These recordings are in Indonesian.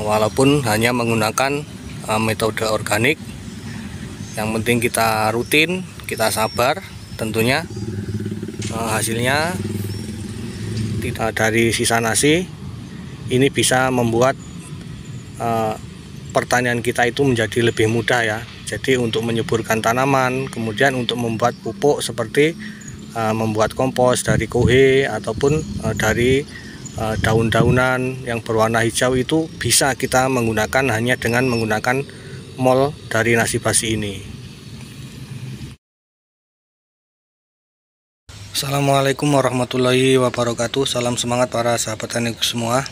walaupun hanya menggunakan metode organik. Yang penting kita rutin, kita sabar, tentunya hasilnya tidak dari sisa nasi. Ini bisa membuat pertanian kita itu menjadi lebih mudah ya. Jadi untuk menyuburkan tanaman, kemudian untuk membuat pupuk seperti membuat kompos dari kohe ataupun dari daun-daunan yang berwarna hijau, itu bisa kita menggunakan hanya dengan menggunakan mol dari nasi basi ini. Assalamualaikum warahmatullahi wabarakatuh. Salam semangat para sahabat taniku semua.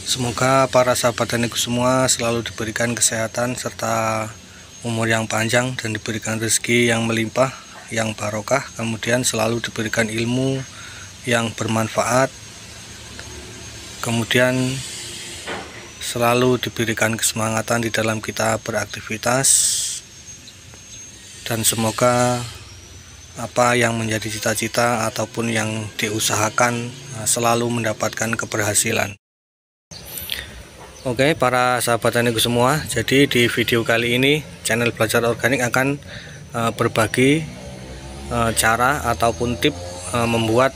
Semoga para sahabat taniku semua selalu diberikan kesehatan serta umur yang panjang dan diberikan rezeki yang melimpah, yang barokah, kemudian selalu diberikan ilmu yang bermanfaat, kemudian selalu diberikan kesemangatan di dalam kita beraktivitas, dan semoga apa yang menjadi cita-cita ataupun yang diusahakan selalu mendapatkan keberhasilan. Oke para sahabat taniku semua, jadi di video kali ini channel Belajar Organik akan berbagi cara ataupun tip membuat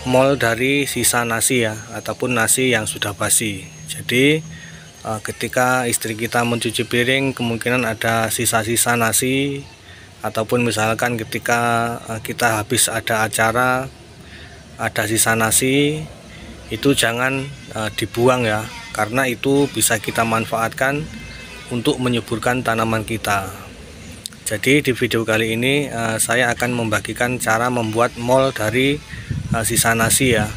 mol dari sisa nasi ya, ataupun nasi yang sudah basi. Jadi ketika istri kita mencuci piring, kemungkinan ada sisa-sisa nasi, ataupun misalkan ketika kita habis ada acara, ada sisa nasi, itu jangan dibuang ya, karena itu bisa kita manfaatkan untuk menyuburkan tanaman kita. Jadi di video kali ini saya akan membagikan cara membuat mol dari sisa nasi ya.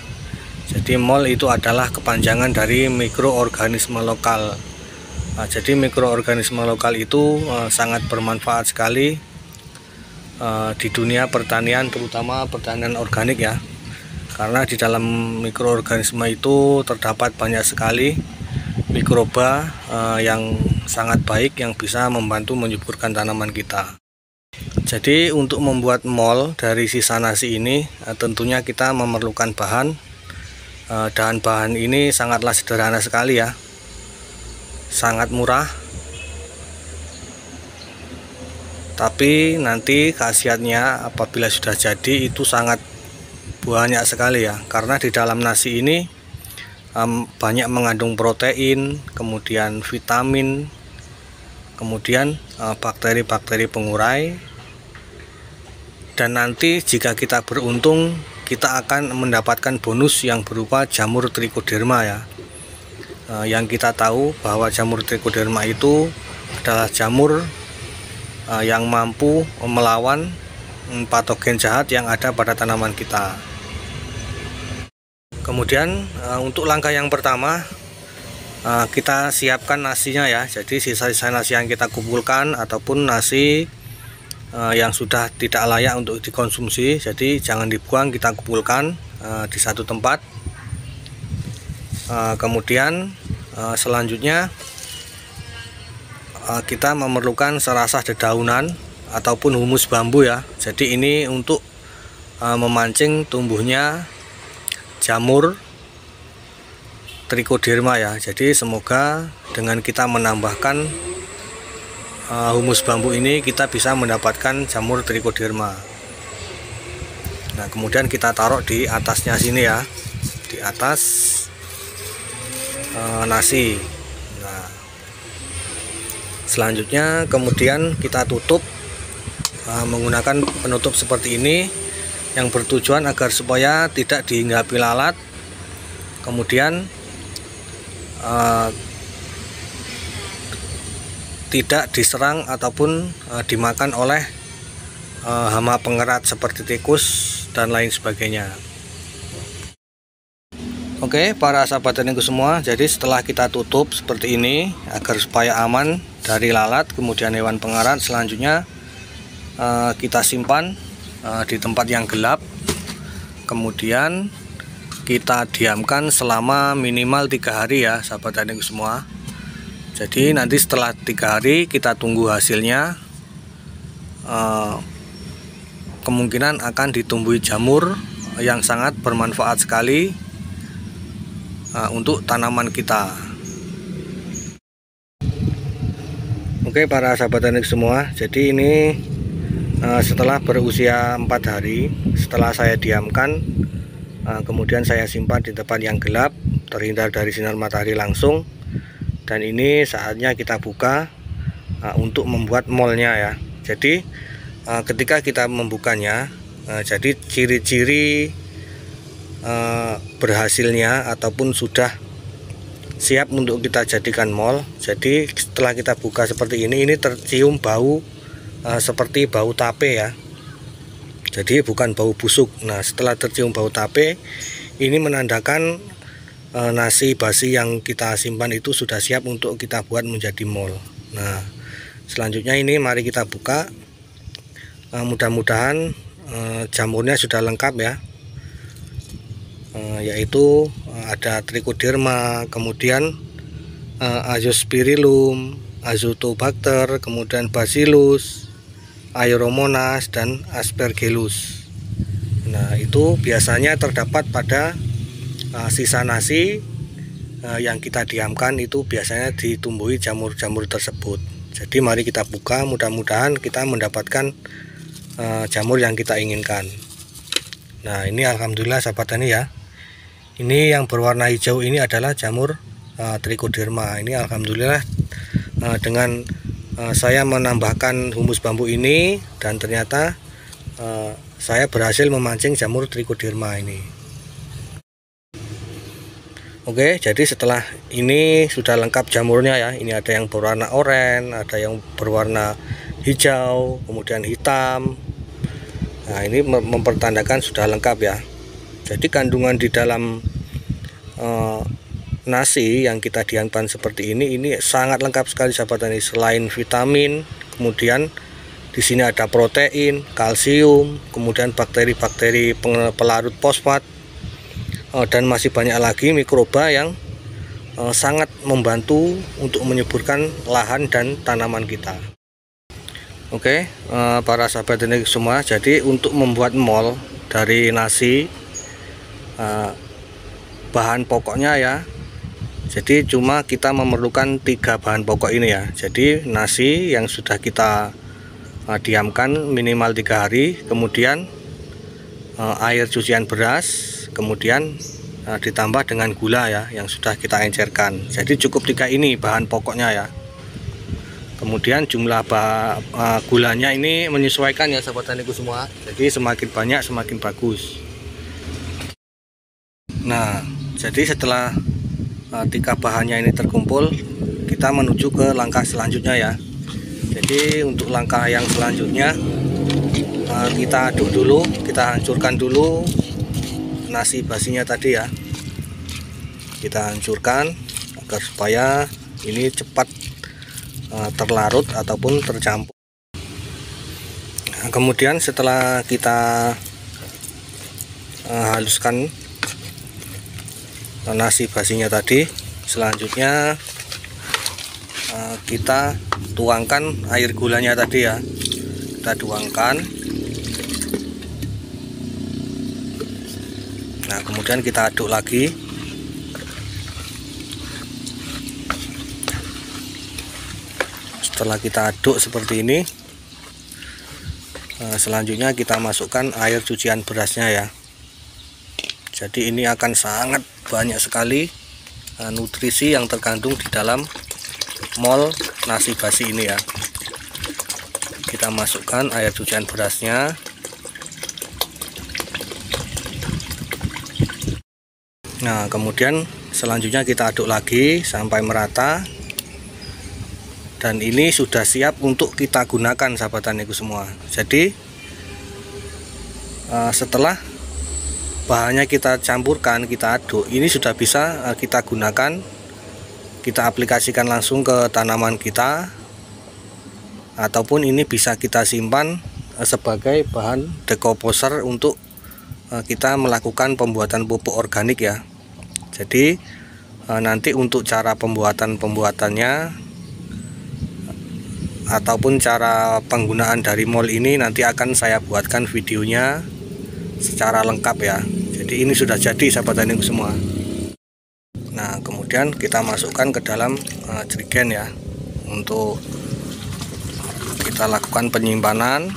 Jadi mol itu adalah kepanjangan dari mikroorganisme lokal. Jadi mikroorganisme lokal itu sangat bermanfaat sekali di dunia pertanian, terutama pertanian organik ya. Karena di dalam mikroorganisme itu terdapat banyak sekali mikroba yang sangat baik yang bisa membantu menyuburkan tanaman kita. Jadi untuk membuat mol dari sisa nasi ini tentunya kita memerlukan bahan, dan bahan ini sangatlah sederhana sekali ya, sangat murah, tapi nanti khasiatnya apabila sudah jadi itu sangat banyak sekali ya, karena di dalam nasi ini banyak mengandung protein, kemudian vitamin, kemudian bakteri-bakteri pengurai, dan nanti jika kita beruntung kita akan mendapatkan bonus yang berupa jamur trichoderma ya. Yang kita tahu bahwa jamur trichoderma itu adalah jamur yang mampu melawan patogen jahat yang ada pada tanaman kita. Kemudian untuk langkah yang pertama kita siapkan nasinya ya. Jadi sisa-sisa nasi yang kita kumpulkan ataupun nasi yang sudah tidak layak untuk dikonsumsi, jadi jangan dibuang, kita kumpulkan di satu tempat. Kemudian selanjutnya kita memerlukan serasah dedaunan ataupun humus bambu ya. Jadi ini untuk memancing tumbuhnya jamur trichoderma ya. Jadi semoga dengan kita menambahkan humus bambu ini kita bisa mendapatkan jamur trichoderma. Nah kemudian kita taruh di atasnya sini ya, di atas nasi. Nah selanjutnya kemudian kita tutup menggunakan penutup seperti ini, yang bertujuan agar supaya tidak dihinggapi lalat, kemudian tidak diserang ataupun dimakan oleh hama pengerat seperti tikus dan lain sebagainya. Oke para sahabat taniku semua, jadi setelah kita tutup seperti ini agar supaya aman dari lalat kemudian hewan pengerat, selanjutnya kita simpan di tempat yang gelap, kemudian kita diamkan selama minimal 3 hari ya sahabat taniku semua. Jadi nanti setelah 3 hari kita tunggu hasilnya. Kemungkinan akan ditumbuhi jamur yang sangat bermanfaat sekali untuk tanaman kita. Oke para sahabat teknik semua, jadi ini setelah berusia 4 hari setelah saya diamkan, kemudian saya simpan di tempat yang gelap, terhindar dari sinar matahari langsung, dan ini saatnya kita buka untuk membuat molnya ya. Jadi ketika kita membukanya, jadi ciri-ciri berhasilnya ataupun sudah siap untuk kita jadikan mol. Jadi setelah kita buka seperti ini tercium bau seperti bau tape ya. Jadi bukan bau busuk. Nah, setelah tercium bau tape, ini menandakan nasi basi yang kita simpan itu sudah siap untuk kita buat menjadi mol. Nah, selanjutnya ini mari kita buka. Mudah-mudahan jamurnya sudah lengkap ya. Yaitu ada Trichoderma, kemudian Azospirillum, Azotobacter, kemudian Bacillus, Aeromonas, dan Aspergillus. Nah, itu biasanya terdapat pada sisa nasi yang kita diamkan, itu biasanya ditumbuhi jamur-jamur tersebut. Jadi mari kita buka, mudah-mudahan kita mendapatkan jamur yang kita inginkan. Nah, ini alhamdulillah sahabat tani ya. Ini yang berwarna hijau ini adalah jamur Trichoderma. Ini alhamdulillah dengan saya menambahkan humus bambu ini, dan ternyata saya berhasil memancing jamur Trichoderma ini. Oke, jadi setelah ini sudah lengkap jamurnya ya. Ini ada yang berwarna oranye, ada yang berwarna hijau, kemudian hitam. Nah, ini mempertandakan sudah lengkap ya. Jadi kandungan di dalam nasi yang kita diamkan seperti ini sangat lengkap sekali sahabat tani. Selain vitamin, kemudian di sini ada protein, kalsium, kemudian bakteri-bakteri pelarut fosfat, dan masih banyak lagi mikroba yang sangat membantu untuk menyuburkan lahan dan tanaman kita. Oke, para sahabat teknik semua, jadi untuk membuat mol dari nasi, bahan pokoknya ya, jadi cuma kita memerlukan 3 bahan pokok ini ya. Jadi nasi yang sudah kita diamkan minimal 3 hari, kemudian air cucian beras, kemudian ditambah dengan gula ya yang sudah kita encerkan. Jadi cukup 3 ini bahan pokoknya ya. Kemudian jumlah gulanya ini menyesuaikan ya sahabat taniku semua. Jadi semakin banyak semakin bagus. Nah, jadi setelah 3 bahannya ini terkumpul, kita menuju ke langkah selanjutnya ya. Jadi untuk langkah yang selanjutnya, kita aduk dulu, kita hancurkan dulu nasi basinya tadi ya. Kita hancurkan agar supaya ini cepat terlarut ataupun tercampur. Nah, kemudian setelah kita haluskan nasi basinya tadi, selanjutnya kita tuangkan air gulanya tadi ya. Kita tuangkan. Nah, kemudian kita aduk lagi. Setelah kita aduk seperti ini, selanjutnya kita masukkan air cucian berasnya ya. Jadi ini akan sangat banyak sekali nutrisi yang terkandung di dalam mol nasi basi ini ya. Kita masukkan air cucian berasnya. Nah, kemudian selanjutnya kita aduk lagi sampai merata. Dan ini sudah siap untuk kita gunakan sahabat taniku semua. Jadi setelah bahannya kita campurkan, kita aduk, ini sudah bisa kita gunakan, kita aplikasikan langsung ke tanaman kita, ataupun ini bisa kita simpan sebagai bahan decomposer untuk kita melakukan pembuatan pupuk organik ya. Jadi nanti untuk cara pembuatannya ataupun cara penggunaan dari mol ini nanti akan saya buatkan videonya secara lengkap ya. Jadi ini sudah jadi sahabat taniku semua. Nah, kemudian kita masukkan ke dalam jerigen ya, untuk kita lakukan penyimpanan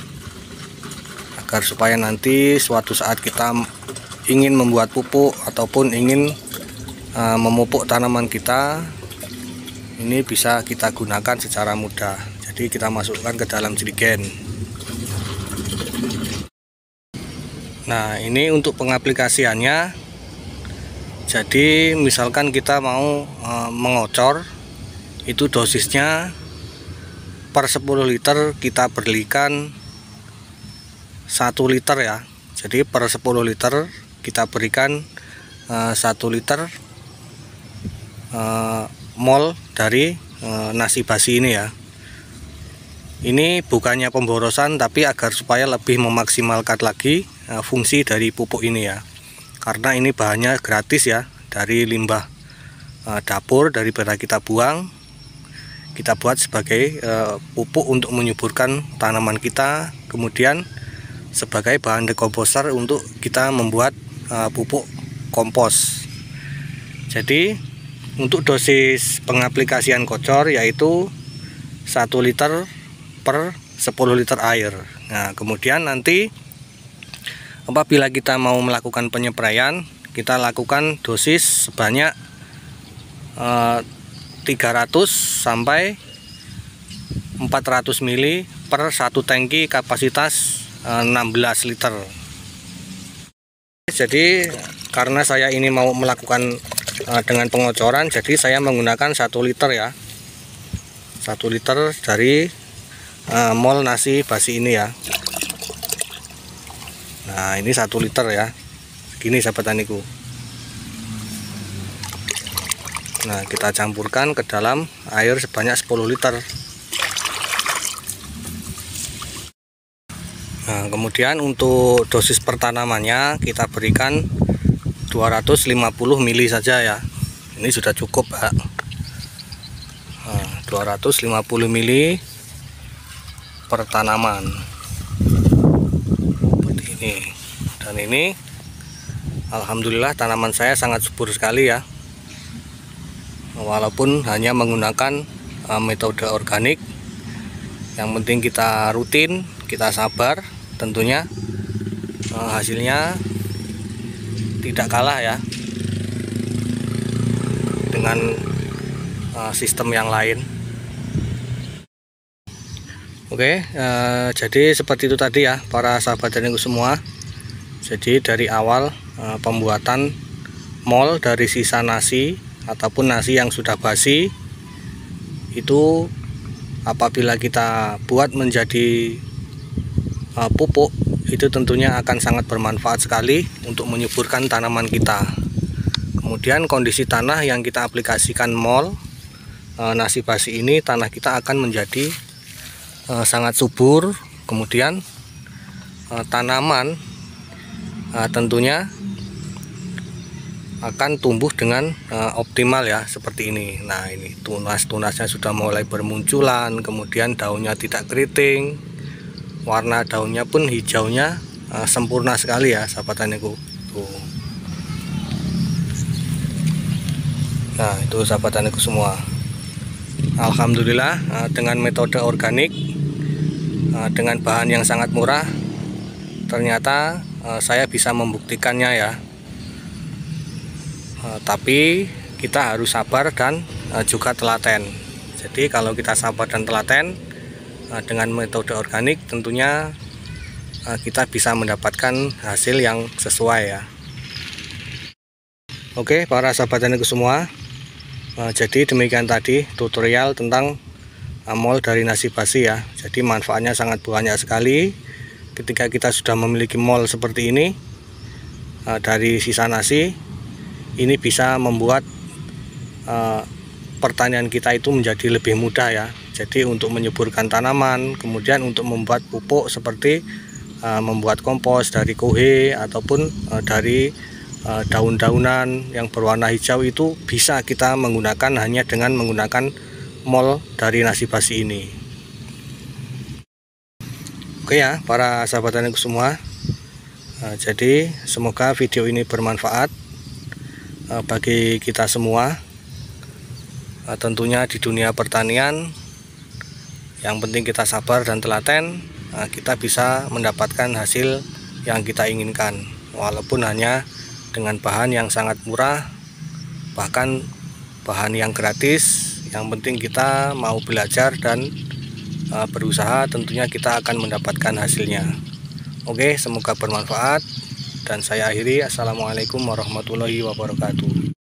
agar supaya nanti suatu saat kita ingin membuat pupuk ataupun ingin memupuk tanaman kita, ini bisa kita gunakan secara mudah. Jadi kita masukkan ke dalam jerigen. Nah, ini untuk pengaplikasiannya. Jadi misalkan kita mau mengocor, itu dosisnya per 10 liter kita berikan 1 liter ya. Jadi per 10 liter kita berikan 1 liter mol dari nasi basi ini ya. Ini bukannya pemborosan, tapi agar supaya lebih memaksimalkan lagi fungsi dari pupuk ini ya. Karena ini bahannya gratis ya, dari limbah dapur daripada kita buang, kita buat sebagai pupuk untuk menyuburkan tanaman kita, kemudian sebagai bahan dekomposer untuk kita membuat pupuk kompos. Jadi untuk dosis pengaplikasian kocor yaitu 1 liter per 10 liter air. Nah, kemudian nanti apabila kita mau melakukan penyepraian, kita lakukan dosis sebanyak 300 sampai 400 ml per 1 tangki kapasitas 16 liter. Jadi karena saya ini mau melakukan dengan pengocoran, jadi saya menggunakan 1 liter ya, 1 liter dari mol nasi basi ini ya. Nah, ini 1 liter ya, segini sahabat taniku. Nah, kita campurkan ke dalam air sebanyak 10 liter. Nah, kemudian untuk dosis pertanamannya kita berikan 250 ml saja ya. Ini sudah cukup, Pak. Nah, 250 ml per tanaman. Seperti ini. Dan ini alhamdulillah tanaman saya sangat subur sekali ya. Walaupun hanya menggunakan metode organik. Yang penting kita rutin, kita sabar, tentunya hasilnya tidak kalah ya dengan sistem yang lain. Oke, jadi seperti itu tadi ya para sahabat taniku semua. Jadi dari awal pembuatan mol dari sisa nasi ataupun nasi yang sudah basi, itu apabila kita buat menjadi pupuk, itu tentunya akan sangat bermanfaat sekali untuk menyuburkan tanaman kita. Kemudian kondisi tanah yang kita aplikasikan mol nasi basi ini, tanah kita akan menjadi sangat subur. Kemudian tanaman tentunya akan tumbuh dengan optimal ya, seperti ini. Nah, ini tunas-tunasnya sudah mulai bermunculan, kemudian daunnya tidak keriting, warna daunnya pun hijaunya sempurna sekali ya sahabat taniku. Tuh. Nah, itu sahabat taniku semua. Alhamdulillah dengan metode organik, dengan bahan yang sangat murah, ternyata saya bisa membuktikannya ya. Tapi kita harus sabar dan juga telaten. Jadi kalau kita sabar dan telaten dengan metode organik, tentunya kita bisa mendapatkan hasil yang sesuai ya. Oke para sahabat taniku semua, jadi demikian tadi tutorial tentang mol dari nasi basi ya. Jadi manfaatnya sangat banyak sekali. Ketika kita sudah memiliki mol seperti ini dari sisa nasi, ini bisa membuat pertanian kita itu menjadi lebih mudah ya. Jadi untuk menyuburkan tanaman, kemudian untuk membuat pupuk seperti membuat kompos dari kohe ataupun dari daun-daunan yang berwarna hijau, itu bisa kita menggunakan hanya dengan menggunakan mol dari nasi basi ini. Oke ya para sahabat taniku semua, jadi semoga video ini bermanfaat. bagi kita semua. Tentunya di dunia pertanian yang penting kita sabar dan telaten, kita bisa mendapatkan hasil yang kita inginkan, walaupun hanya dengan bahan yang sangat murah, bahkan bahan yang gratis. Yang penting kita mau belajar dan berusaha, tentunya kita akan mendapatkan hasilnya. Oke, semoga bermanfaat dan saya akhiri. Assalamualaikum warahmatullahi wabarakatuh.